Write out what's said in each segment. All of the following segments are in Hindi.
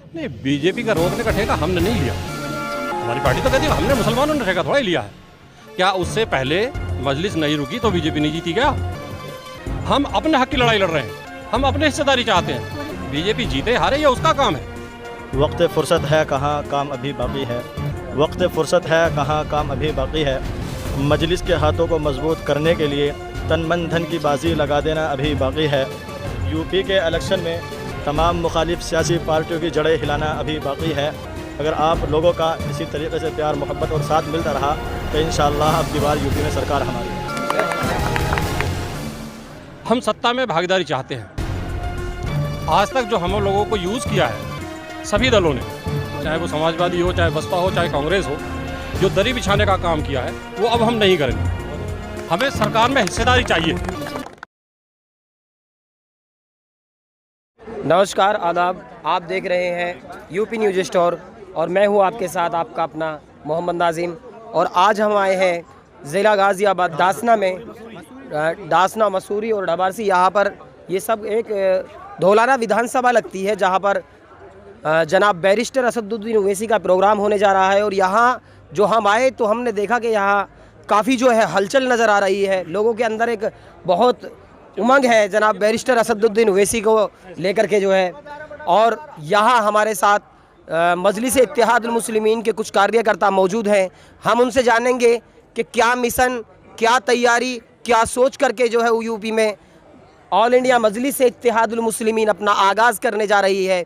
नहीं, बीजेपी का रोकने का ठेका हमने नहीं लिया। हमारी पार्टी तो कहती है हमने मुसलमानों ने ठेका थोड़ा ही लिया है। क्या उससे पहले मजलिस नहीं रुकी तो बीजेपी नहीं जीती क्या? हम अपने हक की लड़ाई लड़ रहे हैं, हम अपने हिस्सेदारी चाहते हैं। बीजेपी जीते हारे ये उसका काम है। वक्त फुर्सत है कहाँ, काम अभी बाकी है। वक्त फुर्सत है कहाँ, काम अभी बाकी है। मजलिस के हाथों को मजबूत करने के लिए तन मन धन की बाजी लगा देना अभी बाकी है। यूपी के इलेक्शन में तमाम मुखालिफ सियासी पार्टियों की जड़ें हिलाना अभी बाकी है। अगर आप लोगों का इसी तरीके से प्यार मोहब्बत और साथ मिलता रहा तो इंशाअल्लाह अब की बार यूपी में सरकार हमारी है। हम सत्ता में भागीदारी चाहते हैं। आज तक जो हम लोगों को यूज़ किया है सभी दलों ने, चाहे वो समाजवादी हो, चाहे बसपा हो, चाहे कांग्रेस हो, जो दरी बिछाने का काम किया है वो अब हम नहीं करेंगे। हमें सरकार में हिस्सेदारी चाहिए। नमस्कार, आदाब। आप देख रहे हैं यूपी न्यूज़ स्टोर और मैं हूं आपके साथ आपका अपना मोहम्मद नाजिम। और आज हम आए हैं ज़िला गाज़ियाबाद दासना में। दासना, मसूरी और डबारसी, यहाँ पर ये सब एक धौलाना विधानसभा लगती है जहाँ पर जनाब बैरिस्टर असदुद्दीन ओवैसी का प्रोग्राम होने जा रहा है। और यहाँ जो हम आए तो हमने देखा कि यहाँ काफ़ी जो है हलचल नज़र आ रही है। लोगों के अंदर एक बहुत उमंग है जनाब बैरिस्टर असदुद्दीन ओवैसी को लेकर के जो है। और यहाँ हमारे साथ मजलिस इत्तेहादुल मुस्लिमीन के कुछ कार्यकर्ता मौजूद हैं। हम उनसे जानेंगे कि क्या मिशन, क्या तैयारी, क्या सोच करके जो है यूपी में ऑल इंडिया मजलिस इत्तेहादुल मुस्लिमीन अपना आगाज़ करने जा रही है।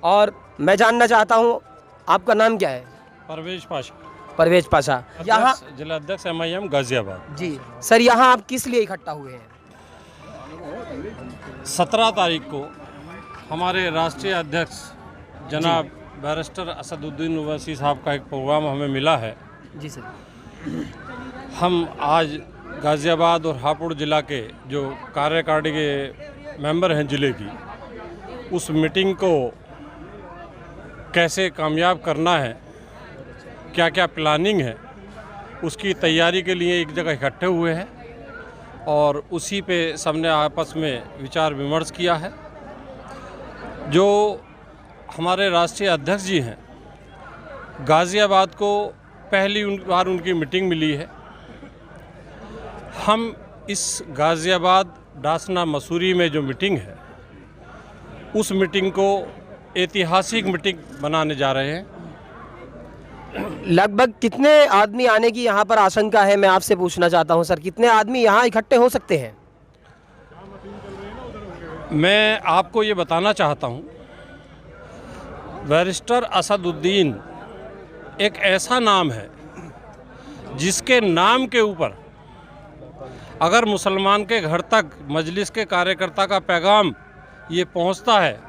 और मैं जानना चाहता हूँ आपका नाम क्या है? परवेज पाशा। परवेज पाशा। यहाँ जिला अध्यक्ष MIM गाजियाबाद। जी सर, यहाँ आप किस लिए इकट्ठा हुए हैं? 17 तारीख को हमारे राष्ट्रीय अध्यक्ष जनाब बैरिस्टर असदुद्दीन ओवैसी साहब का एक प्रोग्राम हमें मिला है। जी सर। हम आज गाज़ियाबाद और हापुड़ ज़िला के जो कार्यकारिणी के मेंबर हैं ज़िले की, उस मीटिंग को कैसे कामयाब करना है, क्या क्या प्लानिंग है, उसकी तैयारी के लिए एक जगह इकट्ठे हुए हैं। और उसी पे सबने आपस में विचार विमर्श किया है। जो हमारे राष्ट्रीय अध्यक्ष जी हैं, गाज़ियाबाद को पहली बार उनकी मीटिंग मिली है। हम इस गाज़ियाबाद दासना मसूरी में जो मीटिंग है, उस मीटिंग को ऐतिहासिक मीटिंग बनाने जा रहे हैं। लगभग कितने आदमी आने की यहाँ पर आशंका है, मैं आपसे पूछना चाहता हूँ सर। कितने आदमी यहाँ इकट्ठे हो सकते हैं? मैं आपको ये बताना चाहता हूँ, बैरिस्टर असदुद्दीन एक ऐसा नाम है जिसके नाम के ऊपर अगर मुसलमान के घर तक मजलिस के कार्यकर्ता का पैगाम ये पहुँचता है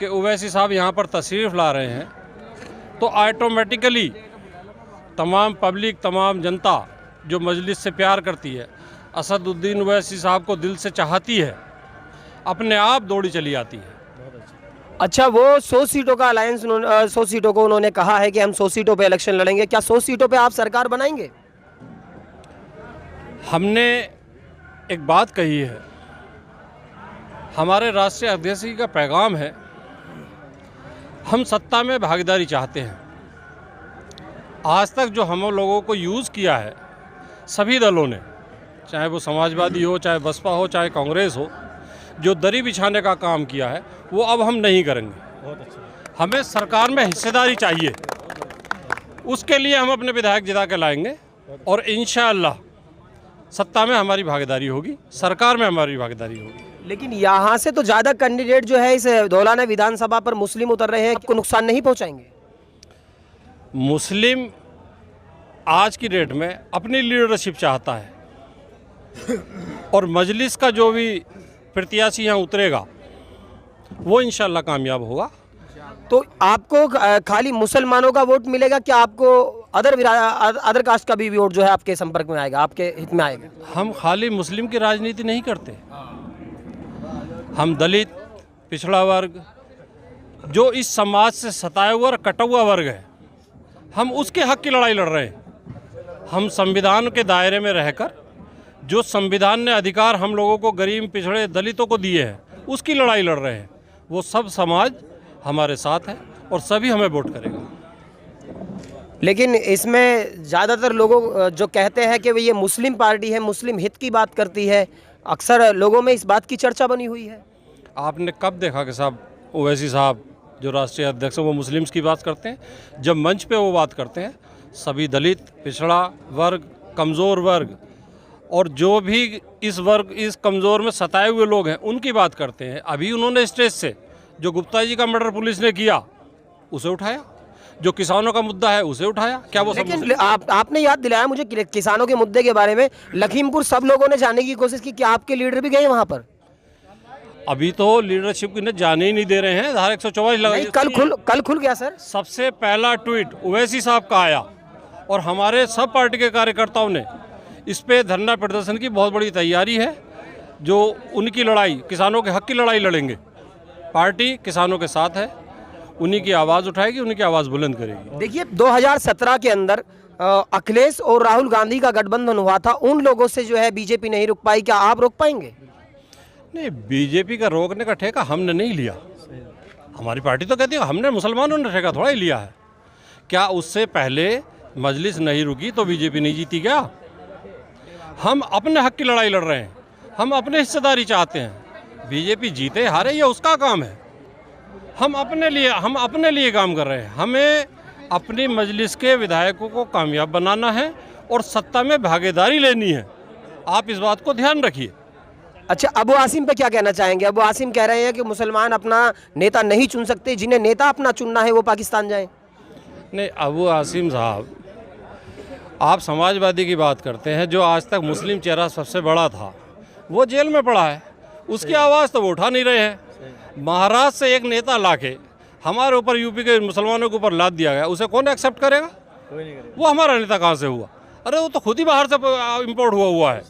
कि ओवैसी साहब यहाँ पर तशरीफ़ ला रहे हैं, तो ऑटोमेटिकली तमाम पब्लिक, तमाम जनता जो मजलिस से प्यार करती है, असदुद्दीन ओवैसी साहब को दिल से चाहती है, अपने आप दौड़ी चली आती है। अच्छा, वो 100 सीटों का अलायंस, 100 सीटों को उन्होंने कहा है कि हम 100 सीटों पे इलेक्शन लड़ेंगे। क्या 100 सीटों पे आप सरकार बनाएंगे? हमने एक बात कही है, हमारे राष्ट्रीय अध्यक्ष जी का पैगाम है, हम सत्ता में भागीदारी चाहते हैं। आज तक जो हम लोगों को यूज़ किया है सभी दलों ने, चाहे वो समाजवादी हो, चाहे बसपा हो, चाहे कांग्रेस हो, जो दरी बिछाने का काम किया है वो अब हम नहीं करेंगे। हमें सरकार में हिस्सेदारी चाहिए। उसके लिए हम अपने विधायक जिता के लाएंगे और इंशाअल्लाह सत्ता में हमारी भागीदारी होगी, सरकार में हमारी भागीदारी होगी। लेकिन यहाँ से तो ज़्यादा कैंडिडेट जो है इस धौलाना विधानसभा पर मुस्लिम उतर रहे हैं, आपको नुकसान नहीं पहुँचाएंगे? मुस्लिम आज की डेट में अपनी लीडरशिप चाहता है और मजलिस का जो भी प्रत्याशी यहाँ उतरेगा वो इंशाअल्लाह कामयाब होगा। तो आपको खाली मुसलमानों का वोट मिलेगा, क्या आपको अदर कास्ट का भी वोट जो है आपके संपर्क में आएगा, आपके हित में आएगा? हम खाली मुस्लिम की राजनीति नहीं करते। हम दलित, पिछड़ा वर्ग, जो इस समाज से सताया हुआ और कटा हुआ वर्ग है, हम उसके हक की लड़ाई लड़ रहे हैं। हम संविधान के दायरे में रहकर जो संविधान ने अधिकार हम लोगों को, गरीब, पिछड़े, दलितों को दिए हैं, उसकी लड़ाई लड़ रहे हैं। वो सब समाज हमारे साथ है और सभी हमें वोट करेगा। लेकिन इसमें ज़्यादातर लोगों जो कहते हैं कि ये मुस्लिम पार्टी है, मुस्लिम हित की बात करती है, अक्सर लोगों में इस बात की चर्चा बनी हुई है। आपने कब देखा कि साहब ओवैसी साहब जो राष्ट्रीय अध्यक्ष हैं वो मुस्लिम्स की बात करते हैं? जब मंच पे वो बात करते हैं सभी दलित, पिछड़ा वर्ग, कमज़ोर वर्ग और जो भी इस कमज़ोर में सताए हुए लोग हैं उनकी बात करते हैं। अभी उन्होंने स्टेज से जो गुप्ता जी का मर्डर पुलिस ने किया उसे उठाया, जो किसानों का मुद्दा है उसे उठाया। क्या वो सब लेकिन आपने याद दिलाया मुझे किसानों के मुद्दे के बारे में। लखीमपुर सब लोगों ने जाने की कोशिश की, क्या आपके लीडर भी गए वहाँ पर? अभी तो लीडरशिप ने जाने ही नहीं दे रहे हैं। धारा 144 लगाई। कल खुल गया सर। सबसे पहला ट्वीट ओवैसी साहब का आया और हमारे सब पार्टी के कार्यकर्ताओं ने इस पे धरना प्रदर्शन की बहुत बड़ी तैयारी है। जो उनकी लड़ाई, किसानों के हक की लड़ाई लड़ेंगे। पार्टी किसानों के साथ है, उन्हीं की आवाज़ उठाएगी, उन्हीं की आवाज़ बुलंद करेगी। देखिए 2017 के अंदर अखिलेश और राहुल गांधी का गठबंधन हुआ था, उन लोगों से जो है बीजेपी नहीं रुक पाई, क्या आप रोक पाएंगे? नहीं, बीजेपी का रोकने का ठेका हमने नहीं लिया। हमारी पार्टी तो कहती है हमने, मुसलमानों ने ठेका थोड़ा ही लिया है। क्या उससे पहले मजलिस नहीं रुकी तो बीजेपी नहीं जीती क्या? हम अपने हक की लड़ाई लड़ रहे हैं, हम अपने हिस्सेदारी चाहते हैं। बीजेपी जीते हारे ये उसका काम है, हम अपने लिए काम कर रहे हैं। हमें अपनी मजलिस के विधायकों को कामयाब बनाना है और सत्ता में भागीदारी लेनी है। आप इस बात को ध्यान रखिए। अच्छा, अबू आसिम पे क्या कहना चाहेंगे? अबू आसिम कह रहे हैं कि मुसलमान अपना नेता नहीं चुन सकते, जिन्हें नेता अपना चुनना है वो पाकिस्तान जाएं। नहीं, अबू आसिम साहब, आप समाजवादी की बात करते हैं। जो आज तक मुस्लिम चेहरा सबसे बड़ा था वो जेल में पड़ा है, उसकी आवाज़ तो वो उठा नहीं रहे हैं। महाराष्ट्र से एक नेता लाके हमारे ऊपर, यूपी के मुसलमानों के ऊपर लाद दिया गया, उसे कौन एक्सेप्ट करेगा? कोई नहीं करेगा। वो हमारा नेता कहाँ से हुआ? अरे वो तो खुद ही बाहर से इम्पोर्ट हुआ है।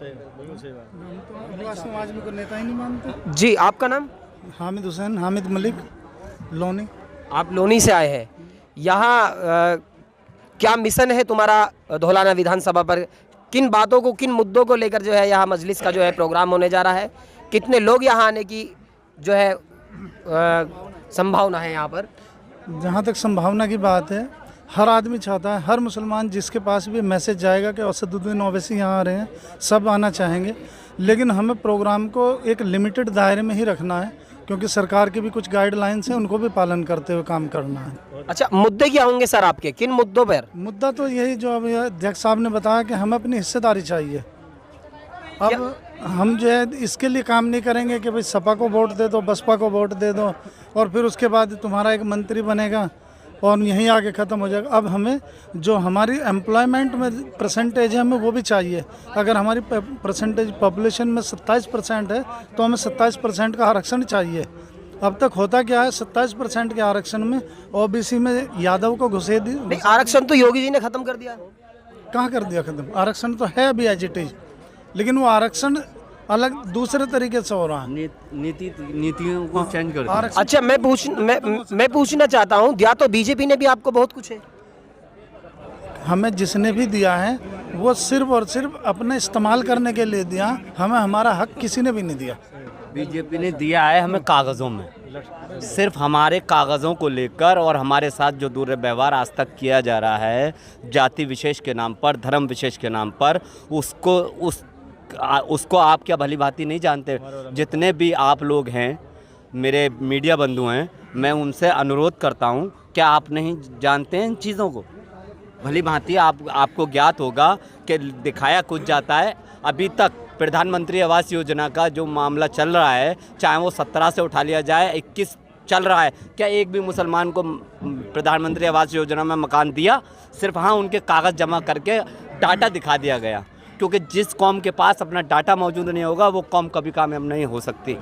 समाज में कोई नेता ही नहीं मानते। जी, आपका नाम? हामिद हुसैन, हामिद मलिक, लोनी। आप लोनी से आए हैं यहाँ। क्या मिशन है तुम्हारा धौलाना विधानसभा पर? किन बातों को, किन मुद्दों को लेकर जो है यहाँ मजलिस का जो है प्रोग्राम होने जा रहा है? कितने लोग यहाँ आने की जो है संभावना है यहाँ पर? जहाँ तक संभावना की बात है, हर आदमी चाहता है, हर मुसलमान जिसके पास भी मैसेज जाएगा कि असदुद्दीन ओवैसी यहाँ आ रहे हैं, सब आना चाहेंगे। लेकिन हमें प्रोग्राम को एक लिमिटेड दायरे में ही रखना है, क्योंकि सरकार की भी कुछ गाइडलाइंस हैं, उनको भी पालन करते हुए काम करना है। अच्छा, मुद्दे क्या होंगे सर आपके? किन मुद्दों पर? मुद्दा तो यही जो अभी अध्यक्ष साहब ने बताया कि हमें अपनी हिस्सेदारी चाहिए। अब हम जो है इसके लिए काम नहीं करेंगे कि भाई सपा को वोट दे दो, बसपा को वोट दे दो और फिर उसके बाद तुम्हारा एक मंत्री बनेगा और यहीं आके ख़त्म हो जाएगा। अब हमें जो हमारी एम्प्लॉयमेंट में परसेंटेज है हमें वो भी चाहिए। अगर हमारी परसेंटेज पॉपुलेशन में 27% है तो हमें 27% का आरक्षण चाहिए। अब तक होता क्या है, 27% के आरक्षण में ओबीसी में यादव को घुसे दी। आरक्षण तो योगी जी ने ख़त्म कर दिया। कहाँ कर दिया ख़त्म? आरक्षण तो है अभी एज इट इज, लेकिन वो आरक्षण अलग दूसरे तरीके से हो रहा है। नीतियों को चेंज कर दिया। अच्छा, मैं पूछना चाहता हूँ, दिया तो बीजेपी ने भी आपको बहुत कुछ है। हमें जिसने भी दिया है वो सिर्फ और सिर्फ अपने इस्तेमाल करने के लिए दिया, हमें हमारा हक किसी ने भी नहीं दिया। बीजेपी ने दिया है हमें कागज़ों में, सिर्फ हमारे कागज़ों को लेकर, और हमारे साथ जो दुर्व्यवहार आज तक किया जा रहा है जाति विशेष के नाम पर, धर्म विशेष के नाम पर, उसको आप क्या भली भांति नहीं जानते? जितने भी आप लोग हैं, मेरे मीडिया बंधु हैं, मैं उनसे अनुरोध करता हूं, क्या आप नहीं जानते हैं इन चीज़ों को? भली भांति आपको ज्ञात होगा कि दिखाया कुछ जाता है। अभी तक प्रधानमंत्री आवास योजना का जो मामला चल रहा है, चाहे वो 17 से उठा लिया जाए, 21 चल रहा है, क्या एक भी मुसलमान को प्रधानमंत्री आवास योजना में मकान दिया? सिर्फ हाँ, उनके कागज़ जमा करके डाटा दिखा दिया गया। क्योंकि जिस कौम के पास अपना डाटा मौजूद नहीं होगा वो कौम कभी कामयाब नहीं हो सकती।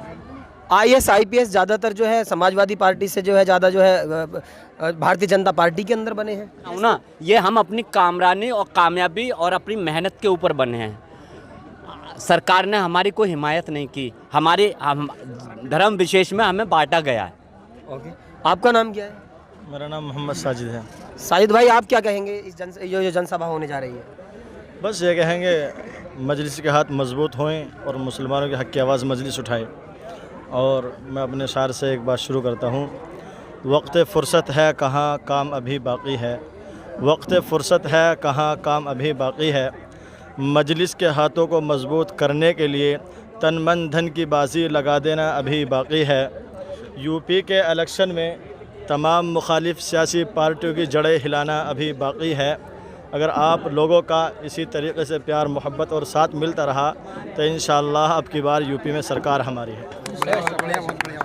IAS IPS ज़्यादातर जो है समाजवादी पार्टी से जो है ज़्यादा जो है भारतीय जनता पार्टी के अंदर बने हैं ना। ये हम अपनी कामरानी और कामयाबी और अपनी मेहनत के ऊपर बने हैं। सरकार ने हमारी कोई हिमायत नहीं की, हम धर्म विशेष में हमें बांटा गया है। ओके, आपका नाम क्या है? मेरा नाम मोहम्मद साजिद है। साजिद भाई, आप क्या कहेंगे इस जो जनसभा होने जा रही है? बस ये कहेंगे मजलिस के हाथ मजबूत होएं और मुसलमानों के हक़ की आवाज़ मजलिस उठाए। और मैं अपने शार से एक बात शुरू करता हूँ वक्त फ़ुर्सत है कहाँ काम अभी बाकी है, वक्त फ़ुर्सत है कहाँ काम अभी बाकी है। मजलिस के हाथों को मजबूत करने के लिए तन मन धन की बाजी लगा देना अभी बाकी है। यूपी के इलेक्शन में तमाम मुखालिफ सियासी पार्टियों की जड़ें हिलाना अभी बाकी है। अगर आप लोगों का इसी तरीके से प्यार मोहब्बत और साथ मिलता रहा तो इंशाअल्लाह अब की बार यूपी में सरकार हमारी है।